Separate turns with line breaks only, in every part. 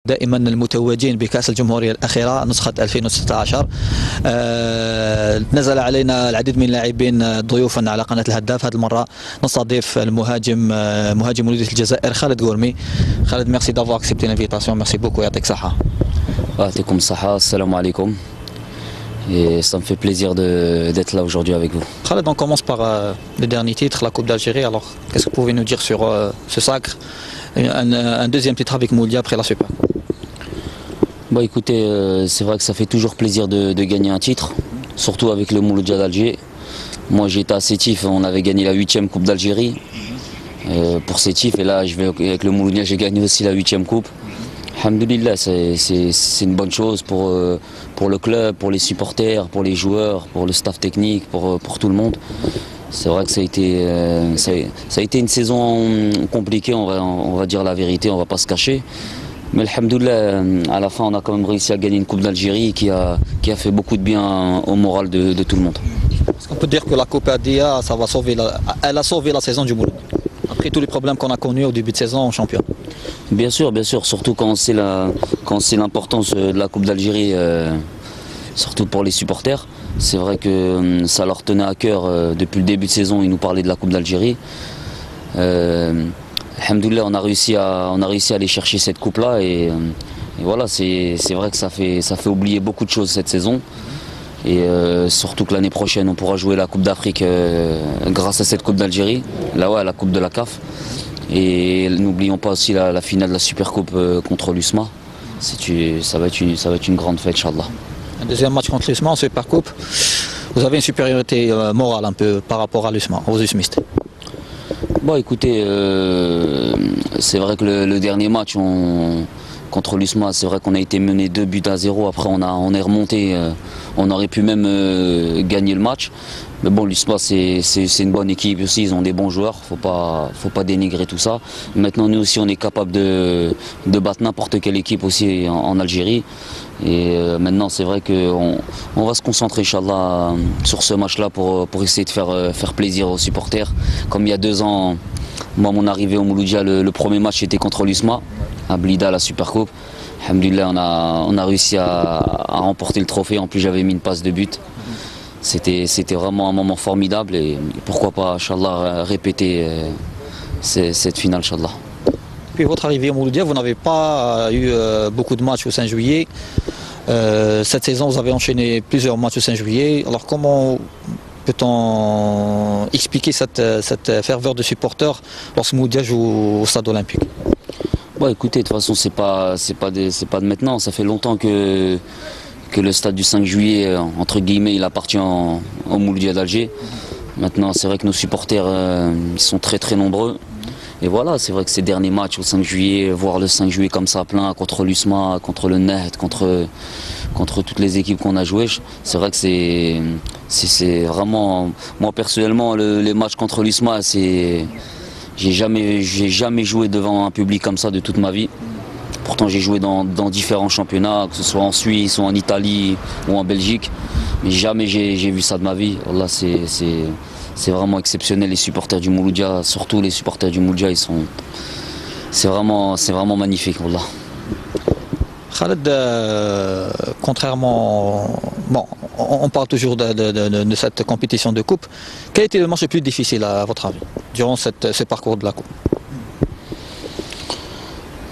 دائما المتوجين بكأس الجمهورية الأخيرة نسخة 2016. نزل علينا العديد من اللاعبين ضيوفا على قناة الهداف. هذه المرة نستضيف مهاجم وليدة الجزائر خالد غورمي. خالد، merci d'avoir accepté l'invitation, merci beaucoup, يعطيك صحة.
يعطيكم الصحة, السلام عليكم. Et ça me fait plaisir d'être là aujourd'hui avec vous.
Khaled, on commence par le dernier titre, la Coupe d'Algérie. Alors, qu'est-ce que vous pouvez nous dire sur ce sacre, un deuxième titre avec Mouloudia après la Super?
Bah écoutez, c'est vrai que ça fait toujours plaisir de gagner un titre, surtout avec le Mouloudia d'Alger. Moi j'étais à Sétif, on avait gagné la 8e Coupe d'Algérie pour Sétif, et là avec le Mouloudia j'ai gagné aussi la 8e Coupe. Alhamdoulilah, c'est une bonne chose pour le club, pour les supporters, pour les joueurs, pour le staff technique, pour tout le monde. C'est vrai que ça a été une saison compliquée, on va dire la vérité, on va pas se cacher. Mais alhamdoulilah, à la fin on a quand même réussi à gagner une Coupe d'Algérie qui a fait beaucoup de bien au moral de tout le monde.
Est-ce qu'on peut dire que la Coupe Adia, elle a sauvé la saison du Mouloudia après tous les problèmes qu'on a connus au début de saison en champion?
Bien sûr, surtout quand on sait l'importance de la Coupe d'Algérie, surtout pour les supporters. C'est vrai que ça leur tenait à cœur depuis le début de saison, ils nous parlaient de la Coupe d'Algérie. Alhamdoulilah, on a réussi à aller chercher cette coupe-là, et voilà, c'est vrai que ça fait oublier beaucoup de choses cette saison. Et surtout que l'année prochaine on pourra jouer la Coupe d'Afrique grâce à cette Coupe d'Algérie, la Coupe de la CAF. Et n'oublions pas aussi la finale de la Supercoupe contre l'USMA. Ça va être une grande fête, Inch'Allah.
Un deuxième match contre l'USMA en Supercoupe. Vous avez une supériorité morale un peu par rapport à l'USMA, aux USMistes?
Bon écoutez, c'est vrai que le dernier match contre l'USMA, c'est vrai qu'on a été mené 2-0, après on est remonté, on aurait pu même gagner le match. Mais bon, l'USMA c'est une bonne équipe aussi, ils ont des bons joueurs, faut pas dénigrer tout ça. Maintenant nous aussi on est capable de battre n'importe quelle équipe aussi en Algérie. Et maintenant c'est vrai qu'on va se concentrer Inch'Allah sur ce match-là pour essayer de faire plaisir aux supporters. Comme il y a 2 ans, moi mon arrivée au Mouloudia, le premier match était contre l'USMA, à Blida, la Supercoupe. Alhamdoulilah, on a réussi à remporter le trophée, en plus j'avais mis une passe de but. C'était vraiment un moment formidable, et pourquoi pas Inch'Allah répéter cette finale Inch'Allah.
Puis votre arrivée au Mouloudia, vous n'avez pas eu beaucoup de matchs au 5 juillet. Cette saison, vous avez enchaîné plusieurs matchs au 5 juillet. Alors comment peut-on expliquer cette ferveur de supporters lorsque Mouloudia joue au stade olympique?
Bon, écoutez, de toute façon, c'est pas de maintenant. Ça fait longtemps que le stade du 5 juillet, entre guillemets, il appartient au Mouloudia d'Alger. Maintenant, c'est vrai que nos supporters ils sont très très nombreux. Et voilà, c'est vrai que ces derniers matchs au 5 juillet, voir le 5 juillet comme ça plein contre l'USMA, contre le Net, contre toutes les équipes qu'on a jouées, c'est vrai que c'est vraiment... Moi personnellement, les matchs contre l'USMA, j'ai jamais joué devant un public comme ça de toute ma vie. Pourtant j'ai joué dans différents championnats, que ce soit en Suisse ou en Italie ou en Belgique, mais jamais j'ai vu ça de ma vie. Là, c'est vraiment exceptionnel, les supporters du Mouloudia, surtout les supporters du Mouloudia, c'est vraiment magnifique. Wallah.
Khaled, contrairement, bon, on parle toujours de cette compétition de coupe. Quel a été le match le plus difficile à votre avis durant ce parcours de la coupe?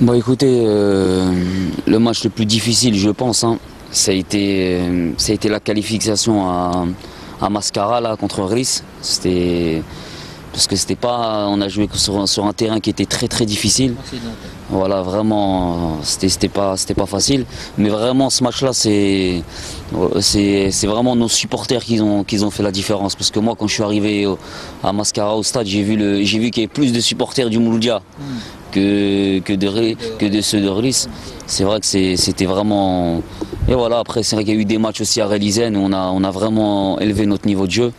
Bon écoutez, le match le plus difficile, je pense, ça a été la qualification à Mascara là, contre Riss. Parce que on a joué sur un terrain qui était très très difficile. Voilà, vraiment, c'était pas facile. Mais vraiment, ce match-là, c'est vraiment nos supporters qui ont fait la différence. Parce que moi, quand je suis arrivé à Mascara au stade, j'ai vu qu'il y avait plus de supporters du Mouloudia que de ceux de Riss. C'est vrai que c'était vraiment... Et voilà, après c'est vrai qu'il y a eu des matchs aussi à Relisen où on a vraiment élevé notre niveau de jeu.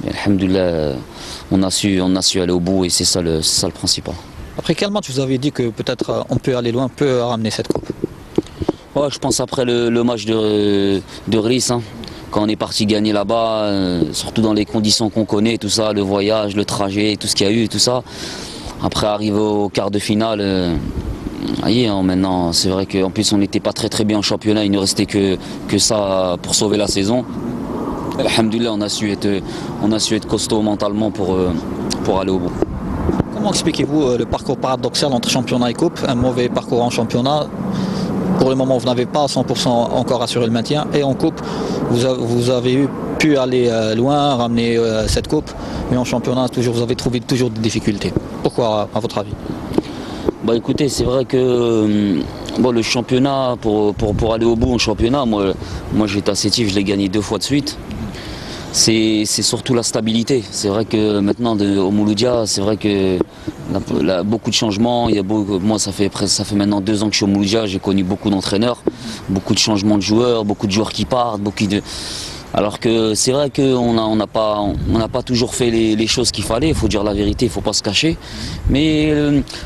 Mais alhamdoulilah, on a su aller au bout, et c'est ça le principal.
Après quel match vous avez dit que peut-être on peut aller loin, on peut ramener cette coupe?
Ouais, je pense après le match de Riss, quand on est parti gagner là-bas, surtout dans les conditions qu'on connaît, tout ça, le voyage, le trajet, tout ce qu'il y a eu, tout ça. Après arriver au quart de finale, maintenant, c'est vrai qu'en plus on n'était pas très bien en championnat, il ne restait que ça pour sauver la saison. Alhamdoulilah, on a su être costaud mentalement pour aller au bout.
Comment expliquez-vous le parcours paradoxal entre championnat et coupe? Un mauvais parcours en championnat, pour le moment vous n'avez pas à 100% encore assuré le maintien, et en coupe vous avez pu aller loin, ramener cette coupe, mais en championnat vous avez trouvé toujours des difficultés. Pourquoi, à votre avis?
Bah écoutez, c'est vrai que le championnat, pour aller au bout en championnat, moi j'étais à Sétif, je l'ai gagné 2 fois de suite. C'est surtout la stabilité. C'est vrai que maintenant au Mouloudia, c'est vrai que beaucoup de changements. Moi ça fait maintenant 2 ans que je suis au Mouloudia, j'ai connu beaucoup d'entraîneurs, beaucoup de changements de joueurs, beaucoup de joueurs qui partent, alors que c'est vrai qu'on n'a pas toujours fait les choses qu'il fallait, il faut dire la vérité, il ne faut pas se cacher. Mais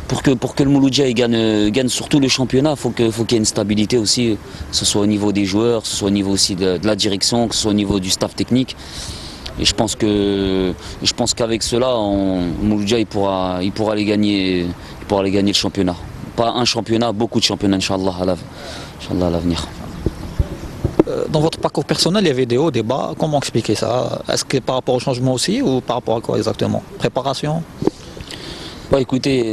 pour que le Mouloudia gagne surtout le championnat, il faut qu'il y ait une stabilité aussi, que ce soit au niveau des joueurs, que ce soit au niveau aussi de la direction, que ce soit au niveau du staff technique. Et je pense qu'avec cela, Mouloudia il pourra aller gagner le championnat. Pas un championnat, beaucoup de championnats, Inch'Allah, à l'avenir.
Dans votre parcours personnel, il y avait des hauts, des bas. Comment expliquer ça? Est-ce que par rapport au changement aussi ou par rapport à quoi exactement? Préparation?
Bah, écoutez,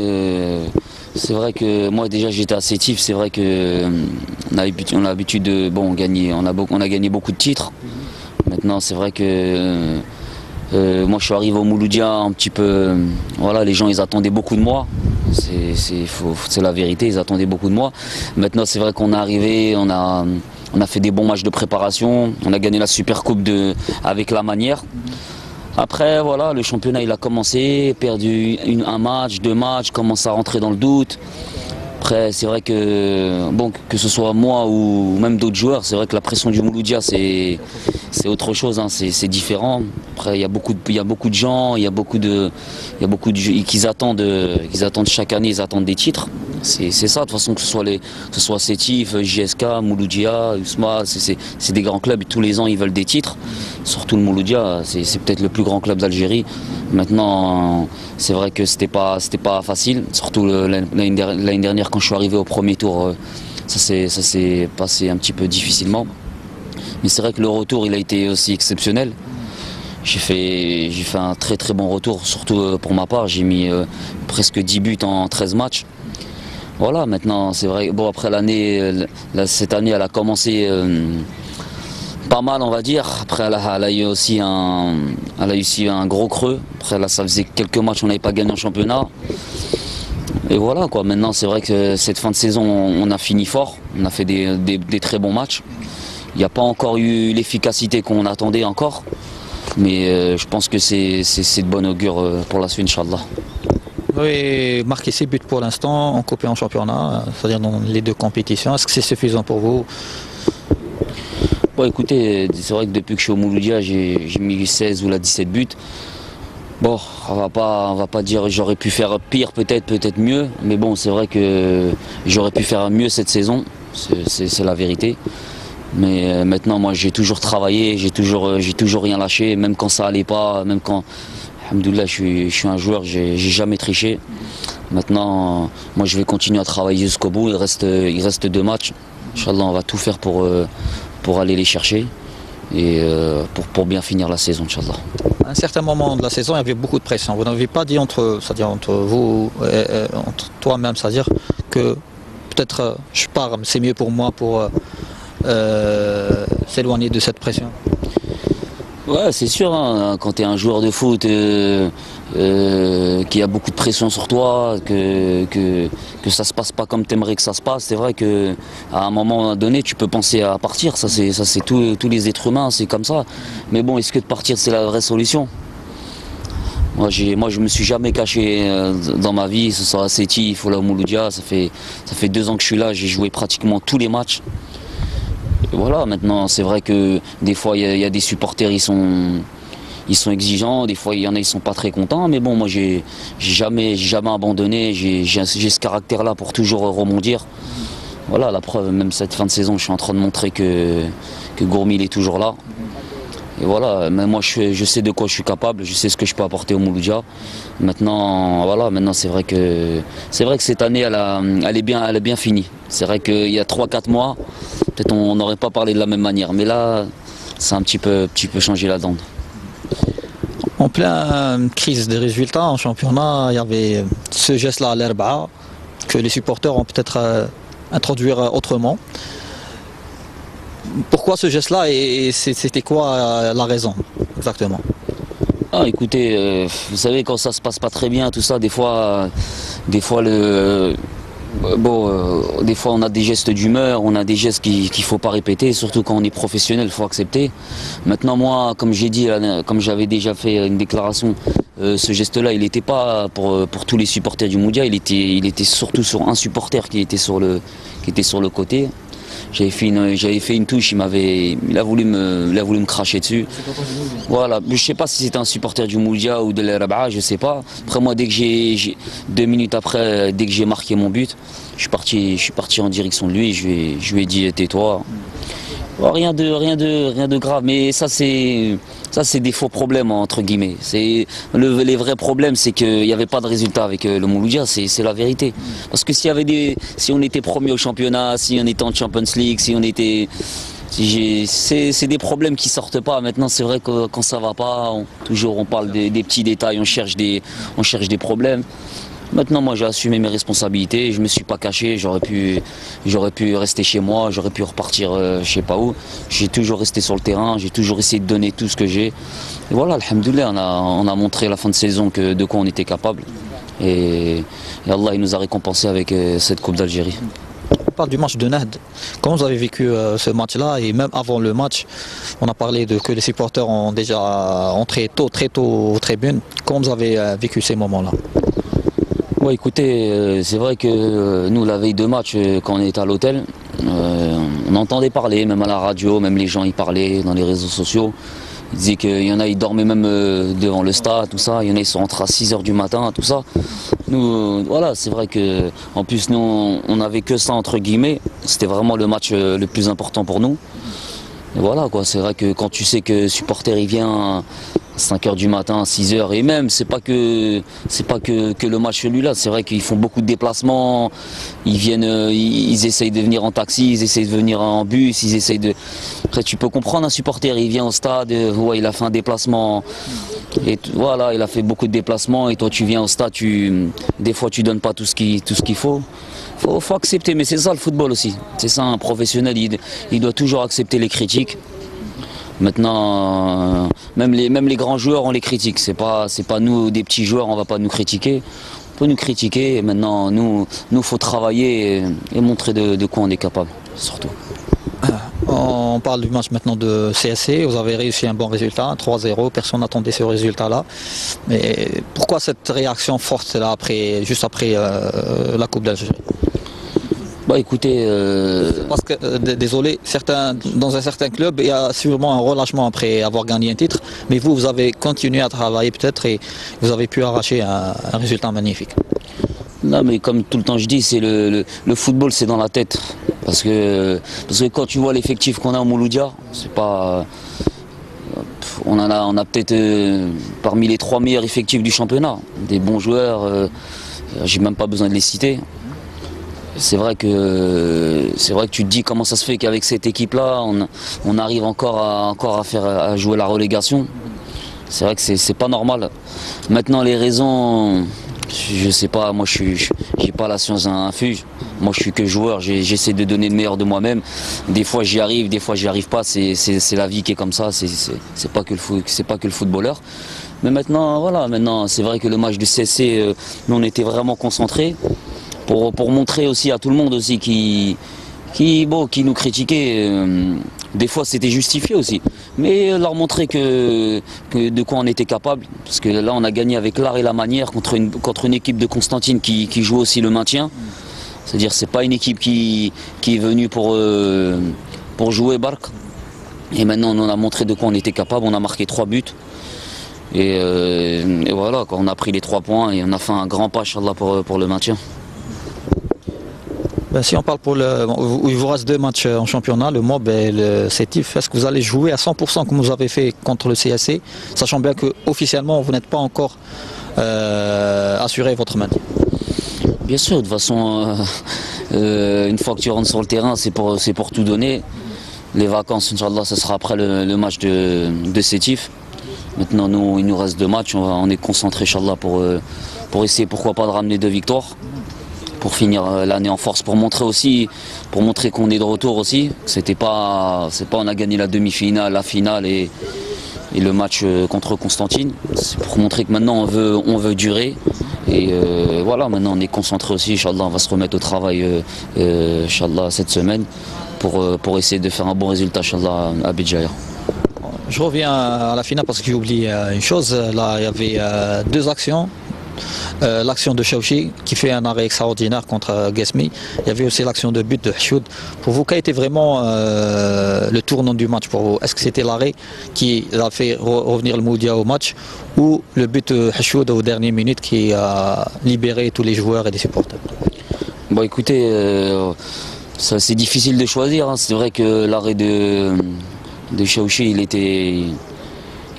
c'est vrai que moi déjà j'étais à Sétif, c'est vrai qu'on a l'habitude de gagner, on a gagné beaucoup de titres. Maintenant c'est vrai que moi je suis arrivé au Mouloudia un petit peu, voilà, les gens ils attendaient beaucoup de moi. C'est la vérité, ils attendaient beaucoup de moi. Maintenant c'est vrai qu'on est arrivé, on a fait des bons matchs de préparation, on a gagné la Super Coupe avec la manière. Après voilà, le championnat il a commencé, perdu un match, 2 matchs, commence à rentrer dans le doute. Après c'est vrai que que ce soit moi ou même d'autres joueurs, c'est vrai que la pression du Mouloudia c'est autre chose, hein, c'est différent. Après il y a beaucoup de gens, il y a beaucoup de qu'ils attendent chaque année, ils attendent des titres. C'est ça, de toute façon, que ce soit Sétif, JSK, Mouloudia, USMA, c'est des grands clubs, tous les ans ils veulent des titres. Surtout le Mouloudia, c'est peut-être le plus grand club d'Algérie. Maintenant, c'est vrai que c'était pas facile, surtout l'année dernière quand je suis arrivé au premier tour, ça s'est passé un petit peu difficilement. Mais c'est vrai que le retour il a été aussi exceptionnel. J'ai fait un très bon retour, surtout pour ma part, j'ai mis presque 10 buts en 13 matchs. Voilà, maintenant c'est vrai, après cette année elle a commencé pas mal on va dire. Après elle a eu aussi un gros creux. Après là ça faisait quelques matchs on n'avait pas gagné en championnat. Et voilà quoi, maintenant c'est vrai que cette fin de saison on a fini fort, on a fait des très bons matchs. Il n'y a pas encore eu l'efficacité qu'on attendait encore. Mais je pense que c'est de bon augure pour la suite, Inch'Allah.
Vous avez marqué 6 buts pour l'instant, en coupe et en championnat, c'est-à-dire dans les 2 compétitions. Est-ce que c'est suffisant pour vous?
Bon, écoutez, c'est vrai que depuis que je suis au Mouloudia, j'ai mis 16 ou 17 buts. Bon, on va pas dire j'aurais pu faire pire, peut-être mieux. Mais bon, c'est vrai que j'aurais pu faire mieux cette saison, c'est la vérité. Mais maintenant, moi, j'ai toujours travaillé, j'ai toujours rien lâché, même quand ça allait pas, même quand, alhamdoulilah, je suis un joueur, j'ai jamais triché. Maintenant, moi, je vais continuer à travailler jusqu'au bout. Il reste 2 matchs. Inch'Allah, on va tout faire pour aller les chercher et pour bien finir la saison, Inch'Allah.
À un certain moment de la saison, il y avait beaucoup de pression. Vous n'avez pas dit entre vous, entre toi-même, c'est-à-dire que peut-être je pars, c'est mieux pour moi pour s'éloigner de cette pression.
Ouais, c'est sûr, hein, quand tu es un joueur de foot qui a beaucoup de pression sur toi, que ça se passe pas comme tu aimerais que ça se passe, c'est vrai qu'à un moment donné tu peux penser à partir, ça c'est tous les êtres humains, c'est comme ça. Mais bon, est-ce que de partir c'est la vraie solution? Moi je me suis jamais caché dans ma vie, ce soit à Sétif ou là au Mouloudia, ça fait 2 ans que je suis là, j'ai joué pratiquement tous les matchs. Et voilà, maintenant c'est vrai que des fois il y a des supporters, ils sont exigeants, des fois il y en a ils sont pas très contents, mais bon moi j'ai jamais abandonné, j'ai ce caractère là pour toujours rebondir. Voilà, la preuve, même cette fin de saison je suis en train de montrer que Gourmi il est toujours là. Et voilà, mais moi je sais de quoi je suis capable, je sais ce que je peux apporter au Mouloudia. Maintenant, voilà, maintenant c'est vrai que cette année elle est bien finie. C'est vrai qu'il y a 3-4 mois, peut-être on n'aurait pas parlé de la même manière, mais là, c'est un petit peu changé la donne.
En pleine crise des résultats en championnat, il y avait ce geste-là à l'Herba que les supporters ont peut-être introduire autrement. Pourquoi ce geste-là et c'était quoi la raison exactement?
Ah, écoutez, vous savez quand ça se passe pas très bien, tout ça, des fois des fois on a des gestes d'humeur, on a des gestes qu'il faut pas répéter, surtout quand on est professionnel, il faut accepter. Maintenant moi, comme j'ai dit, comme j'avais déjà fait une déclaration, ce geste-là, il n'était pas pour tous les supporters du Mouloudia, il était surtout sur un supporter qui était sur le côté. J'avais fait une touche, il a voulu me cracher dessus. Voilà, je sais pas si c'était un supporter du Mouloudia ou de l'Herba, je sais pas. Après moi, dès que 2 minutes après, dès que j'ai marqué mon but, je suis parti en direction de lui. Je lui ai dit tais-toi. Bon, rien de grave, mais ça c'est des faux problèmes entre guillemets. Les vrais problèmes, c'est qu'il n'y avait pas de résultat avec le Mouloudia, c'est la vérité. Parce que si on était premier au championnat, si on était en Champions League, c'est des problèmes qui sortent pas. Maintenant, c'est vrai que quand ça va pas, on parle des petits détails, on cherche des problèmes. Maintenant, moi, j'ai assumé mes responsabilités, je me suis pas caché, j'aurais pu rester chez moi, j'aurais pu repartir je sais pas où. J'ai toujours resté sur le terrain, j'ai toujours essayé de donner tout ce que j'ai. Et voilà, alhamdoulilah, on a montré à la fin de saison de quoi on était capable. Et Allah, il nous a récompensé avec cette Coupe d'Algérie.
On parle du match de Nahd. Comment vous avez vécu ce match-là? Et même avant le match, on a parlé que les supporters ont déjà entré très tôt aux tribunes. Comment vous avez vécu ces moments-là?
Ouais, écoutez, c'est vrai que nous, la veille de match, quand on était à l'hôtel, on entendait parler, même à la radio, même les gens y parlaient dans les réseaux sociaux. Ils disaient qu'il y en a, ils dormaient même devant le stade, tout ça. Il y en a, ils sont rentrés à 6 h du matin, tout ça. Nous, voilà, c'est vrai que, en plus, nous, on n'avait que ça, entre guillemets. C'était vraiment le match le plus important pour nous. Et voilà, quoi, c'est vrai que quand tu sais que le supporter, il vient à 5 h du matin, 6 h, et même, c'est pas que le match celui-là, c'est vrai qu'ils font beaucoup de déplacements, ils viennent, ils essayent de venir en taxi, ils essayent de venir en bus, ils essayent de... Après, tu peux comprendre un supporter, il vient au stade, ouais, il a fait un déplacement, et voilà, il a fait beaucoup de déplacements, et toi tu viens au stade, des fois tu donnes pas tout ce qu'il faut. Faut accepter, mais c'est ça le football aussi. C'est ça, un professionnel, il doit toujours accepter les critiques. Maintenant, même les grands joueurs, on les critique. C'est pas nous, des petits joueurs, on va pas nous critiquer. On peut nous critiquer, et maintenant, nous, faut travailler et montrer de quoi on est capable, surtout.
On parle du match maintenant de CSC, vous avez réussi un bon résultat, 3-0, personne n'attendait ce résultat-là. Mais pourquoi cette réaction forte là, juste après la Coupe d'Algérie?
Bah écoutez,
parce que désolé, dans un certain club, il y a sûrement un relâchement après avoir gagné un titre, mais vous avez continué à travailler peut-être et vous avez pu arracher un résultat magnifique.
Non, mais comme tout le temps je dis, c'est le football, c'est dans la tête. Parce que quand tu vois l'effectif qu'on a au Mouloudia, c'est pas, on a peut-être parmi les 3 meilleurs effectifs du championnat, des bons joueurs. J'ai même pas besoin de les citer. C'est vrai que tu te dis comment ça se fait qu'avec cette équipe-là, on arrive encore à jouer la relégation. C'est vrai que c'est pas normal. Maintenant les raisons, je sais pas, moi j'ai pas la science infuse. Moi je suis que joueur, j'essaie de donner le meilleur de moi-même. Des fois j'y arrive, des fois j'y arrive pas, c'est la vie qui est comme ça, c'est pas que le footballeur. Mais maintenant voilà, c'est vrai que le match du CSC, nous on était vraiment concentrés. Pour montrer aussi à tout le monde aussi qui nous critiquait, des fois c'était justifié aussi, mais leur montrer que de quoi on était capable, parce que là on a gagné avec l'art et la manière contre une équipe de Constantine qui joue aussi le maintien, c'est-à-dire c'est pas une équipe qui est venue pour jouer Barque, et maintenant on a montré de quoi on était capable, on a marqué 3 buts. Et voilà, on a pris les 3 points et on a fait un grand pas, Inch'Allah, pour le maintien.
Ben, si on parle où il vous reste 2 matchs en championnat, le MOB et le Sétif, est-ce que vous allez jouer à 100% comme vous avez fait contre le CSC, sachant bien que officiellement vous n'êtes pas encore assuré votre maintien?
Bien sûr, de toute façon, une fois que tu rentres sur le terrain, c'est pour tout donner. Les vacances, Inch'Allah, ce sera après le match de Sétif. Maintenant, nous, il nous reste 2 matchs, on est concentré, Inch'Allah, pour essayer, pourquoi pas, de ramener 2 victoires. Pour finir l'année en force, pour montrer qu'on est de retour aussi. C'est pas on a gagné la demi-finale, la finale et le match contre Constantine. C'est pour montrer que maintenant on veut durer. Et voilà, maintenant on est concentré aussi, Inch'Allah, on va se remettre au travail Inch'Allah, cette semaine pour essayer de faire un bon résultat, Inch'Allah, à Béjaïa.
Je reviens à la finale parce que j'ai oublié une chose. Là, il y avait 2 actions. L'action de Chouchi qui fait un arrêt extraordinaire contre Guesmi. Il y avait aussi l'action de but de Hachoud. Pour vous, quel a été vraiment le tournant du match pour vous? Est-ce que c'était l'arrêt qui a fait revenir le Mouloudia au match ou le but de Hachoud aux dernières minutes qui a libéré tous les joueurs et les supporters?
Bon, écoutez, c'est difficile de choisir. Hein. C'est vrai que l'arrêt de Chouchi,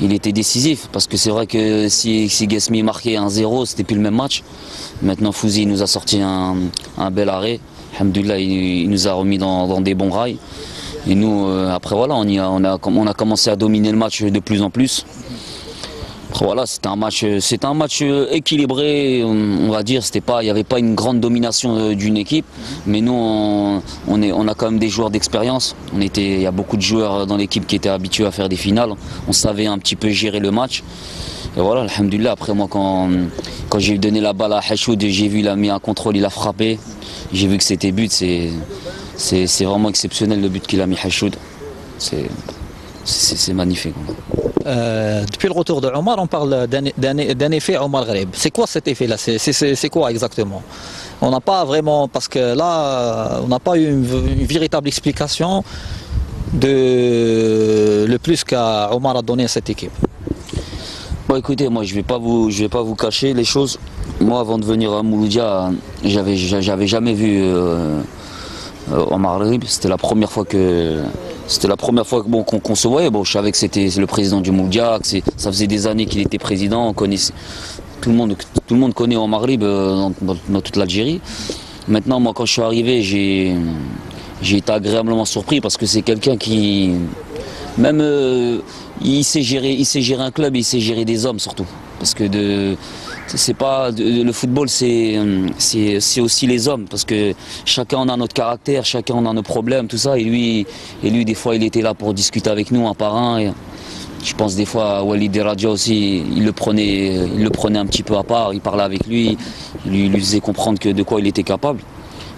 il était décisif parce que c'est vrai que si Guesmi marquait 1-0, c'était plus le même match. Maintenant Fouzi nous a sorti un bel arrêt. Alhamdoulilah, il nous a remis dans des bons rails. Et nous, après voilà, on a commencé à dominer le match de plus en plus. Après, voilà, c'était un match équilibré, on va dire. Il n'y avait pas une grande domination d'une équipe, mais nous, on a quand même des joueurs d'expérience. Il y a beaucoup de joueurs dans l'équipe qui étaient habitués à faire des finales. On savait un petit peu gérer le match. Et voilà, alhamdoulilah. Après moi, quand j'ai donné la balle à Hachoud, j'ai vu, il a mis un contrôle, il a frappé. J'ai vu que c'était but. C'est vraiment exceptionnel le but qu'il a mis Hachoud. C'est magnifique.
Depuis le retour de Omar, on parle d'un effet Omar Gharib. C'est quoi cet effet-là? C'est quoi exactement? On n'a pas vraiment, parce que là, on n'a pas eu une véritable explication de le plus qu'Omar a donné à cette équipe.
Bon, écoutez, moi je vais pas vous cacher les choses. Moi, avant de venir à Mouloudia, j'avais jamais vu Omar Gharib. C'était la première fois qu'on se voyait. Bon, je savais que c'était le président du Mouloudia, que ça faisait des années qu'il était président. On connaissait, tout le monde connaît Omar Gharib dans toute l'Algérie. Maintenant, moi, quand je suis arrivé, j'ai été agréablement surpris parce que c'est quelqu'un qui, même, il sait gérer un club, il sait gérer des hommes surtout. Parce que le football, c'est aussi les hommes, parce que chacun on a notre caractère, chacun on a nos problèmes, tout ça. Et lui, des fois, il était là pour discuter avec nous un par un. Et je pense des fois, Walid Radja aussi, il le prenait un petit peu à part. Il parlait avec lui, il lui faisait comprendre de quoi il était capable.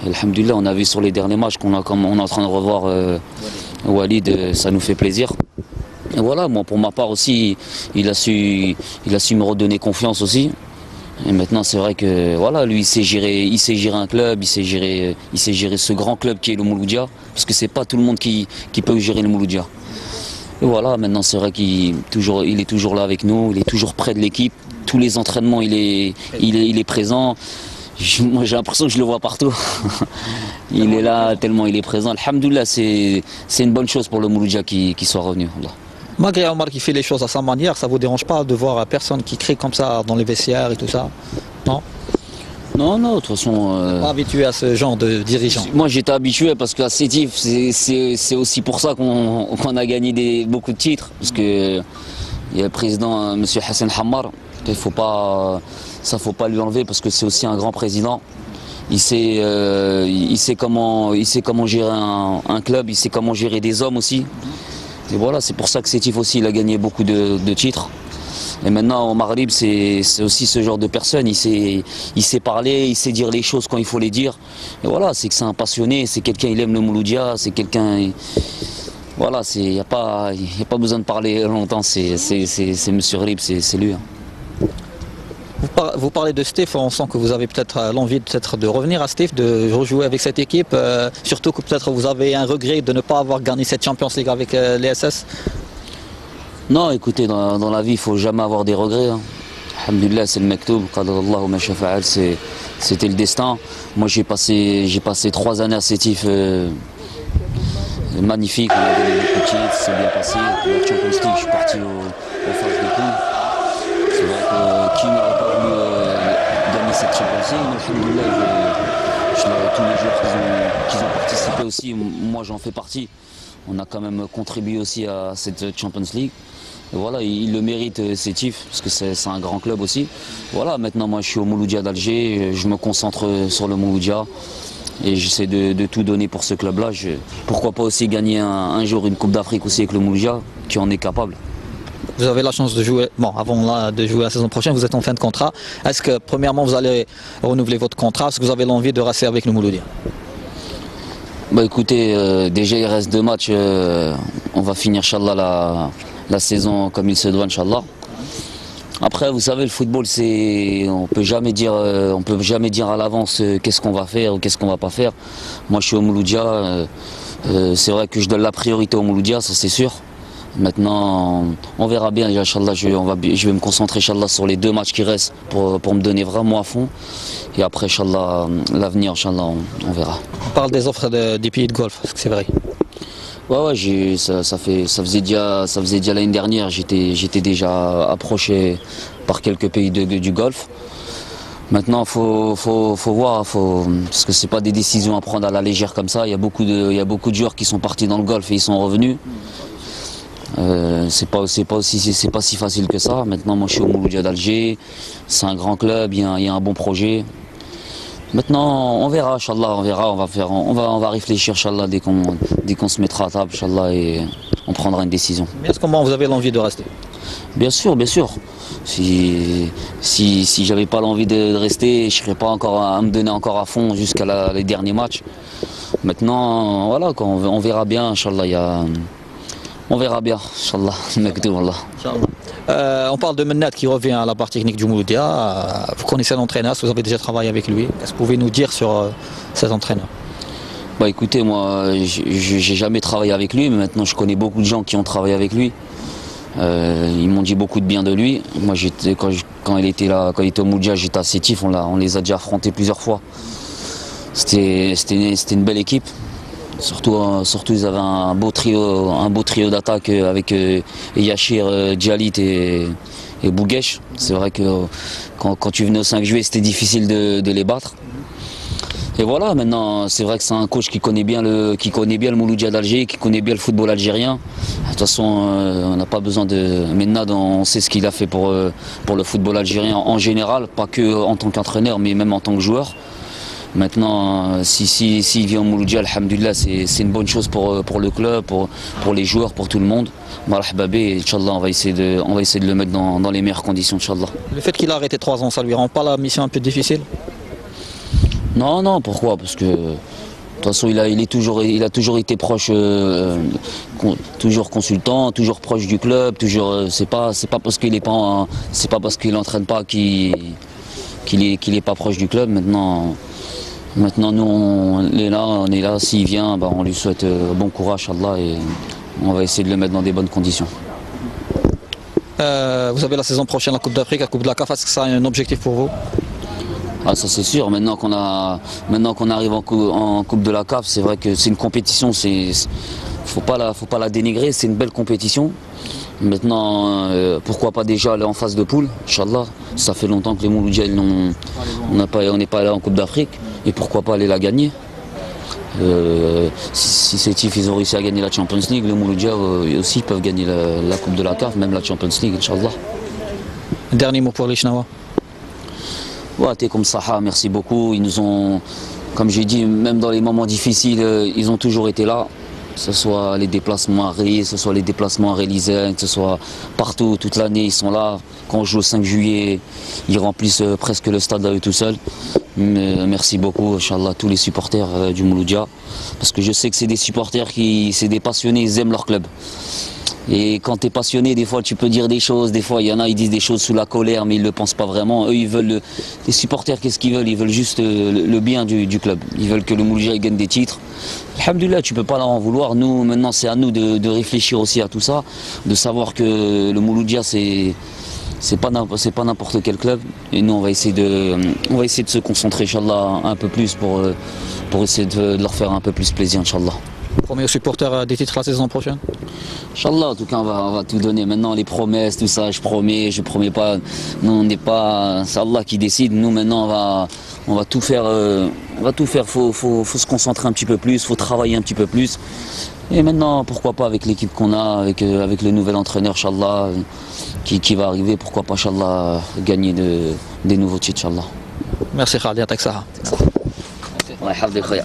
Et alhamdoulilah, on a vu sur les derniers matchs on est en train de revoir Walid, ça nous fait plaisir. Et voilà, moi pour ma part aussi, il a su me redonner confiance aussi. Et maintenant c'est vrai que voilà, lui il sait gérer un club, il sait gérer ce grand club qui est le Mouloudia, parce que c'est pas tout le monde qui peut gérer le Mouloudia. Et voilà, maintenant c'est vrai qu'il est toujours là avec nous, il est toujours près de l'équipe. Tous les entraînements il est présent. Moi j'ai l'impression que je le vois partout. Il est là tellement il est présent. Alhamdoulilah, c'est une bonne chose pour le Mouloudia qui soit revenu. Voilà.
Malgré Omar qui fait les choses à sa manière, ça ne vous dérange pas de voir personne qui crie comme ça dans les vestiaires et tout ça? Non?
Non, de toute façon...
Pas habitué à ce genre de dirigeant?
Moi j'étais habitué parce qu'à Sétif, c'est aussi pour ça qu'on a gagné beaucoup de titres. Parce que il y a le président, M. Hassan Hammar, ça ne faut pas lui enlever parce que c'est aussi un grand président. Il sait comment gérer un club, il sait comment gérer des hommes aussi. Et voilà, c'est pour ça que Sétif aussi il a gagné beaucoup de titres. Et maintenant au Maghreb, c'est aussi ce genre de personne. Il sait parler, il sait dire les choses quand il faut les dire. Et voilà, c'est que c'est un passionné, c'est quelqu'un, il aime le Mouloudia, c'est quelqu'un. Voilà, il n'y a pas besoin de parler longtemps, c'est M. Gharib, c'est lui. Hein.
Vous parlez de Steve, on sent que vous avez peut-être l'envie de revenir à Steve, de rejouer avec cette équipe, surtout que peut-être vous avez un regret de ne pas avoir gagné cette Champions League avec les SS.
Non, écoutez, dans la vie, il ne faut jamais avoir des regrets. Hein. Alhamdulillah, c'est le maktoub, qadar Allahu ma shafa'al, c'était le destin. Moi j'ai passé 3 années à Sétif magnifiques, on a gagné beaucoup de titres, c'est bien passé. La Champions League, je suis parti aux phases de poule. C'est vrai que qui n'aurait pas voulu gagner cette Champions League, mais alhamdoulilah, tous les joueurs qui ont participé aussi, moi j'en fais partie. On a quand même contribué aussi à cette Champions League. Et voilà, il le mérite Sétif, parce que c'est un grand club aussi. Voilà, maintenant moi je suis au Mouloudia d'Alger, je me concentre sur le Mouloudia et j'essaie de tout donner pour ce club-là. Pourquoi pas aussi gagner un jour une Coupe d'Afrique aussi avec le Mouloudia, qui en est capable.
Vous avez la chance de jouer, avant de jouer la saison prochaine, vous êtes en fin de contrat. Est-ce que premièrement vous allez renouveler votre contrat? Est-ce que vous avez l'envie de rester avec le Mouloudia?
Bah écoutez, déjà il reste 2 matchs, on va finir Inch'Allah la saison comme il se doit, Inch'Allah. Après vous savez, le football on peut jamais dire à l'avance qu'est-ce qu'on va faire ou qu'est-ce qu'on va pas faire. Moi je suis au Mouloudia, c'est vrai que je donne la priorité au Mouloudia, ça c'est sûr. Maintenant, on verra bien. Inch'Allah, je vais me concentrer Inch'Allah, sur les 2 matchs qui restent pour me donner vraiment à fond. Et après, Inch'Allah, l'avenir, Inch'Allah, on verra.
On parle des offres des pays de golf, est-ce que c'est vrai?
Ouais, ça faisait déjà l'année dernière, j'étais déjà approché par quelques pays du golf. Maintenant, faut voir, parce que c'est pas des décisions à prendre à la légère comme ça. Il y a beaucoup de joueurs qui sont partis dans le golf et ils sont revenus. C'est pas si facile que ça. Maintenant, moi je suis au Mouloudia d'Alger, c'est un grand club, il y a un bon projet. Maintenant, on verra, Inch'Allah, on va réfléchir, Inch'Allah, dès qu'on se mettra à table, Inch'Allah, et on prendra une décision.
Mais est-ce que vous avez l'envie de rester?
Bien sûr, bien sûr. Si j'avais pas l'envie de rester, je serais pas encore à me donner encore à fond jusqu'à les derniers matchs. Maintenant, voilà, on verra bien, Inch'Allah, on verra bien, Inch'Allah.
On parle de Mennad qui revient à la barre technique du Mouloudia. Vous connaissez l'entraîneur, vous avez déjà travaillé avec lui. Qu'est-ce que vous pouvez nous dire sur cet entraîneur?
Bah écoutez, moi j'ai jamais travaillé avec lui, mais maintenant je connais beaucoup de gens qui ont travaillé avec lui. Ils m'ont dit beaucoup de bien de lui. Moi quand il était au Mouloudia, j'étais à Sétif, on les a déjà affrontés plusieurs fois. C'était une belle équipe. Surtout ils avaient un beau trio d'attaque avec Yachir, Djalit et Bouguesh. C'est vrai que quand tu venais au 5 juillet, c'était difficile de les battre. Et voilà, maintenant c'est vrai que c'est un coach qui connaît bien le Mouloudia d'Alger, qui connaît bien le football algérien. De toute façon, on n'a pas besoin de Mennad, on sait ce qu'il a fait pour le football algérien en général, pas que en tant qu'entraîneur, mais même en tant que joueur. Maintenant, s'il vient au Mouloudia, alhamdoulilah, c'est une bonne chose pour le club, pour les joueurs, pour tout le monde. Marahbabé, Inch'Allah, on va essayer de le mettre dans les meilleures conditions, Inch'Allah.
Le fait qu'il a arrêté 3 ans, ça lui rend pas la mission un peu difficile?
Non, pourquoi? Parce que de toute façon, il a toujours été proche, toujours consultant, toujours proche du club, toujours. C'est pas parce qu'il n'entraîne pas qu'il est pas proche du club. Maintenant, nous, on est là. S'il vient, on lui souhaite bon courage, Inch'Allah, et on va essayer de le mettre dans des bonnes conditions.
Vous avez la saison prochaine la Coupe d'Afrique, la Coupe de la CAF, est-ce que ça a un objectif pour vous?
Ah, ça c'est sûr, maintenant qu'on arrive en Coupe de la CAF, c'est vrai que c'est une compétition, faut pas la dénigrer, c'est une belle compétition. Maintenant, pourquoi pas déjà aller en phase de poule, Inch'Allah. Ça fait longtemps que les Mouloudia, on n'est pas allé en Coupe d'Afrique, et pourquoi pas aller la gagner. Si Sétif ils ont réussi à gagner la Champions League, les Mouloudia aussi peuvent gagner la Coupe de la CAF, même la Champions League, Inch'Allah.
Dernier mot pour les Chnawa.
Ouais, t'es comme Saha, merci beaucoup. Ils nous ont, comme j'ai dit, même dans les moments difficiles, ils ont toujours été là. Que ce soit les déplacements à Ries, que ce soit les déplacements à Rélisène, que ce soit partout, toute l'année, ils sont là. Quand on joue le 5 juillet, ils remplissent presque le stade à eux tout seuls. Merci beaucoup, Inch'Allah, tous les supporters du Mouloudia. Parce que je sais que c'est des supporters c'est des passionnés, ils aiment leur club. Et quand tu es passionné, des fois tu peux dire des choses, des fois il y en a, ils disent des choses sous la colère, mais ils ne le pensent pas vraiment. Eux, ils veulent, les supporters, qu'est-ce qu'ils veulent? Ils veulent juste le bien du club. Ils veulent que le Mouloudia gagne des titres. Alhamdoulilah, tu ne peux pas leur en vouloir. Nous, maintenant, c'est à nous de réfléchir aussi à tout ça, de savoir que le Mouloudia, c'est c'est pas n'importe quel club. Et nous, on va essayer de se concentrer, Inch'Allah, un peu plus pour essayer de leur faire un peu plus plaisir, Inch'Allah.
Promis aux supporters des titres la saison prochaine?
Inch'Allah, en tout cas, on va tout donner. Maintenant, les promesses, tout ça, je promets pas. Nous, on n'est pas. C'est Allah qui décide. Nous, maintenant, on va tout faire. Faut se concentrer un petit peu plus, faut travailler un petit peu plus. Et maintenant, pourquoi pas avec l'équipe qu'on a, avec le nouvel entraîneur, Inch'Allah, qui va arriver, pourquoi pas, Inch'Allah, gagner des nouveaux titres, Inch'Allah.
Merci Khalid, Yatak Saha.
Allah yahfadek, khoya.